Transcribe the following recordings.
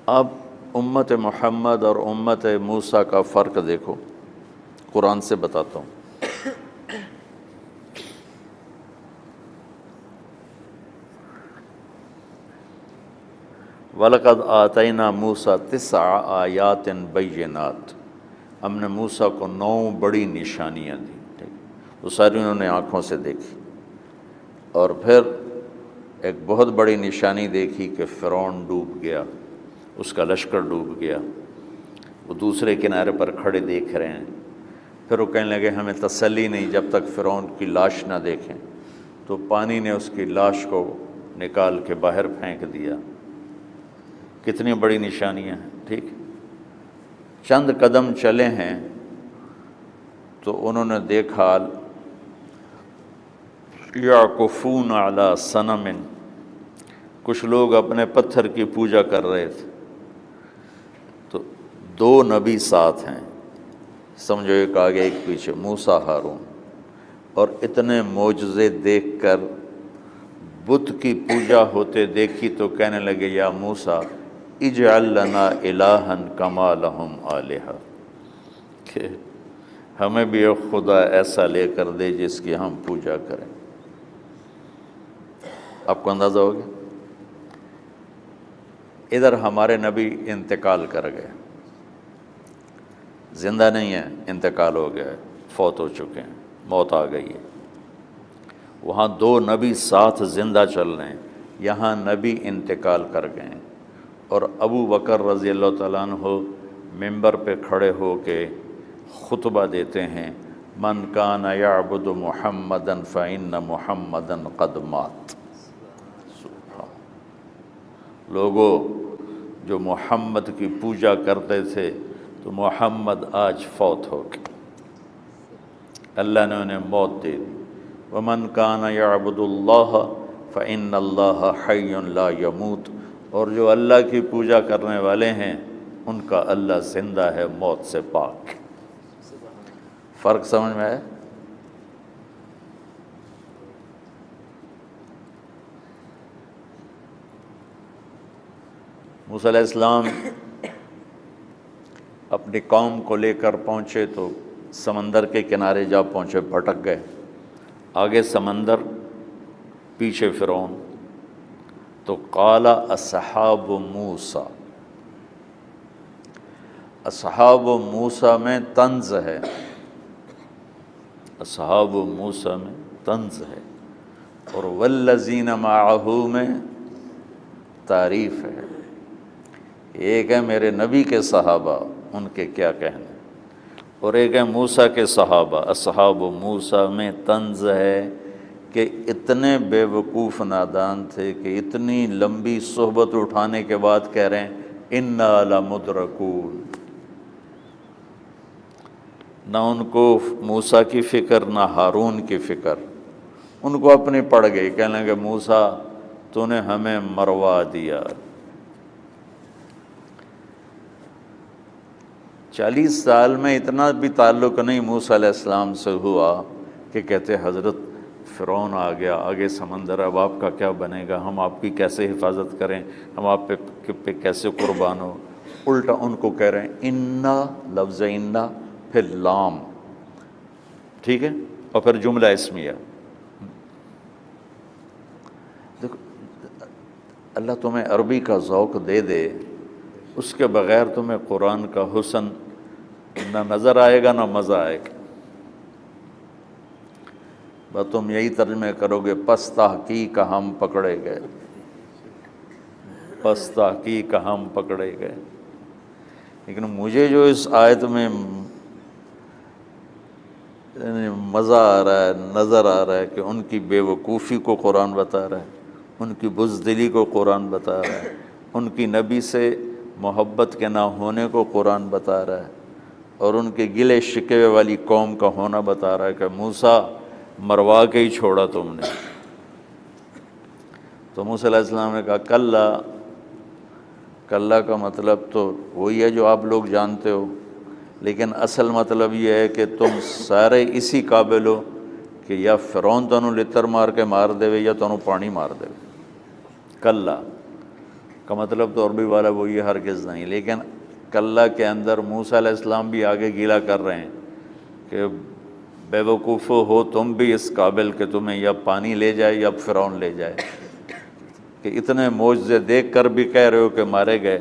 اب امت محمد اور امت موسیٰ کا فرق دیکھو، قرآن سے بتاتا ہوں۔ وَلَقَدْ آتَيْنَا مُوسَىٰ 9 آیات بینات، ہم نے موسیٰ کو 9 بڑی نشانیاں دیں، وہ ساری انہوں نے آنکھوں سے دیکھی۔ اور پھر ایک بہت بڑی نشانی دیکھی کہ فرعون ڈوب گیا، اس کا لشکر ڈوب گیا، وہ دوسرے کنارے پر کھڑے دیکھ رہے ہیں۔ پھر وہ کہنے لگے ہمیں تسلی نہیں جب تک فرعون کی لاش نہ دیکھیں، تو پانی نے اس کی لاش کو نکال کے باہر پھینک دیا۔ کتنی بڑی نشانیاں ہیں، ٹھیک۔ چند قدم چلے ہیں تو انہوں نے دیکھا یعکفون علی صنم، کچھ لوگ اپنے پتھر کی پوجا کر رہے تھے۔ تو 2 نبی ساتھ ہیں، سمجھو ایک آگے ایک پیچھے، موسیٰ ہارون، اور اتنے معجزے دیکھ کر بت کی پوجا ہوتے دیکھی تو کہنے لگے یا موسیٰ اجعل لنا الہا کما لہم آلہہ، کہ ہمیں بھی ایک خدا ایسا لے کر دے جس کی ہم پوجا کریں۔ آپ کو اندازہ ہو گیا؟ ادھر ہمارے نبی انتقال کر گئے، زندہ نہیں ہیں، انتقال ہو گیا ہے، فوت ہو چکے ہیں، موت آ گئی ہے۔ وہاں 2 نبی ساتھ زندہ چل رہے ہیں، یہاں نبی انتقال کر گئے ہیں، اور ابو بکر رضی اللہ تعالیٰ عنہ ممبر پہ کھڑے ہو کے خطبہ دیتے ہیں، من کان یعبد محمدا فإن محمدا قد مات۔ لوگوں جو محمد کی پوجا کرتے تھے تو محمد آج فوت ہو گئے، اللہ نے انہیں موت دے دی۔ ومن کان یعبد اللہ فإن اللہ حی لا یموت، اور جو اللہ کی پوجا کرنے والے ہیں ان کا اللہ زندہ ہے، موت سے پاک۔ فرق سمجھ میں آیا؟ موسیٰ علیہ السلام اپنی قوم کو لے کر پہنچے تو سمندر کے کنارے جا پہنچے، بھٹک گئے، آگے سمندر پیچھے فرعون۔ تو قال اصحاب موسیٰ، اصحاب موسیٰ میں طنز ہے، اصحاب موسیٰ میں طنز ہے، اور والذین معہ میں تعریف ہے۔ ایک ہے میرے نبی کے صحابہ، ان کے کیا کہنے، اور ایک ہے موسیٰ کے صحابہ۔ اصحاب موسیٰ میں طنز ہے کہ اتنے بے وقوف نادان تھے کہ اتنی لمبی صحبت اٹھانے کے بعد کہہ رہے ہیں انا لمدرکون۔ نہ ان کو موسیٰ کی فکر نہ ہارون کی فکر، ان کو اپنی پڑ گئی، کہنے لگے موسیٰ تو نے ہمیں مروا دیا۔ 40 سال میں اتنا بھی تعلق نہیں موسیٰ علیہ السلام سے ہوا کہ کہتے حضرت فرعون آ گیا، آگے سمندر، اب آپ کا کیا بنے گا، ہم آپ کی کیسے حفاظت کریں، ہم آپ پہ کیسے قربان ہو۔ الٹا ان کو کہہ رہے ہیں انا، لفظ انا پھر لام، ٹھیک ہے، اور پھر جملہ اسمیہ۔ دیکھو اللہ تمہیں عربی کا ذوق دے دے، اس کے بغیر تمہیں قرآن کا حسن نہ نظر آئے گا نہ مزہ آئے گا۔ بس تم یہی ترجمہ کرو گے پس تحقیق ہم پکڑے گئے، پس تحقیق ہم پکڑے گئے۔ لیکن مجھے جو اس آیت میں مزہ آ رہا ہے، نظر آ رہا ہے کہ ان کی بے وقوفی کو قرآن بتا رہا ہے، ان کی بزدلی کو قرآن بتا رہا ہے، ان کی نبی سے محبت کے نہ ہونے کو قرآن بتا رہا ہے، اور ان کے گلے شکوے والی قوم کا ہونا بتا رہا ہے کہ موسیٰ مروا کے ہی چھوڑا تم نے۔ تو موسیٰ علیہ السلام نے کہا کلا، کلا کا مطلب تو وہی ہے جو آپ لوگ جانتے ہو، لیکن اصل مطلب یہ ہے کہ تم سارے اسی قابل ہو کہ یا فرعون تانوں لتر مار کے مار دے یا تانوں پانی مار دے۔ کلا، کا مطلب تو عربی والا وہ یہ ہرگز نہیں، لیکن کلّا کے اندر موسیٰ علیہ السلام بھی آگے گیلا کر رہے ہیں کہ بے وقوف ہو تم بھی اس قابل کہ تمہیں یا پانی لے جائے یا فرعون لے جائے، کہ اتنے معجزے دیکھ کر بھی کہہ رہے ہو کہ مارے گئے۔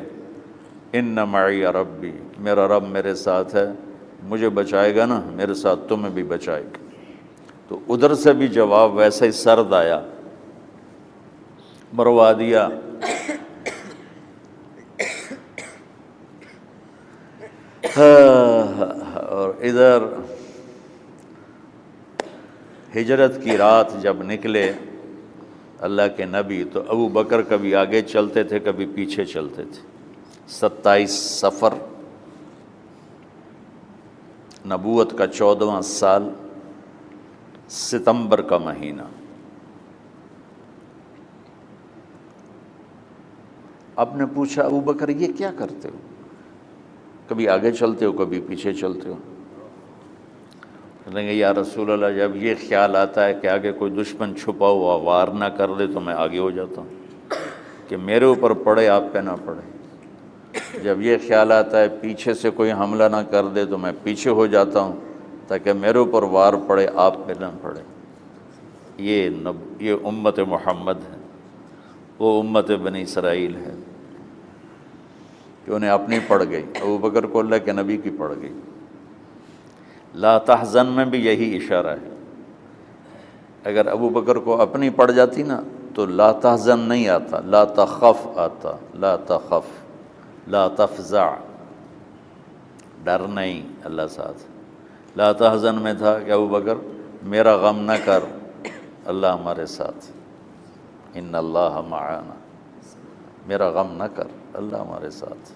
ان معی ربی، میرا رب میرے ساتھ ہے، مجھے بچائے گا نا، میرے ساتھ تمہیں بھی بچائے گا۔ تو ادھر سے بھی جواب ویسا ہی سرد آیا، مروا دیا۔ اور ادھر ہجرت کی رات جب نکلے اللہ کے نبی تو ابو بکر کبھی آگے چلتے تھے کبھی پیچھے چلتے تھے۔ 27 صفر، نبوت کا 14واں سال، ستمبر کا مہینہ۔ آپ نے پوچھا ابو بکر یہ کیا کرتے ہو؟ کبھی آگے چلتے ہو کبھی پیچھے چلتے ہو؟ کہیں گے یا رسول اللہ جب یہ خیال آتا ہے کہ آگے کوئی دشمن چھپا ہوا وار نہ کر دے تو میں آگے ہو جاتا ہوں کہ میرے اوپر پڑے آپ پہ نہ پڑے۔ جب یہ خیال آتا ہے پیچھے سے کوئی حملہ نہ کر دے تو میں پیچھے ہو جاتا ہوں تاکہ میرے اوپر وار پڑے آپ پہ نہ پڑے۔ یہ امت محمد ہے، وہ امت بنی اسرائیل ہے کہ انہیں اپنی پڑ گئی، ابو بکر کو اللہ کے نبی کی پڑ گئی۔ لا تحزن میں بھی یہی اشارہ ہے، اگر ابو بکر کو اپنی پڑ جاتی نا تو لا تحزن نہیں آتا، لا تخف آتا، لا تخف، لا تفزع، ڈر نہیں، اللہ ساتھ۔ لا تحزن میں تھا کہ ابو بکر میرا غم نہ کر، اللہ ہمارے ساتھ، ان اللہ معانا، میرا غم نہ کر، اللہ ہمارے ساتھ۔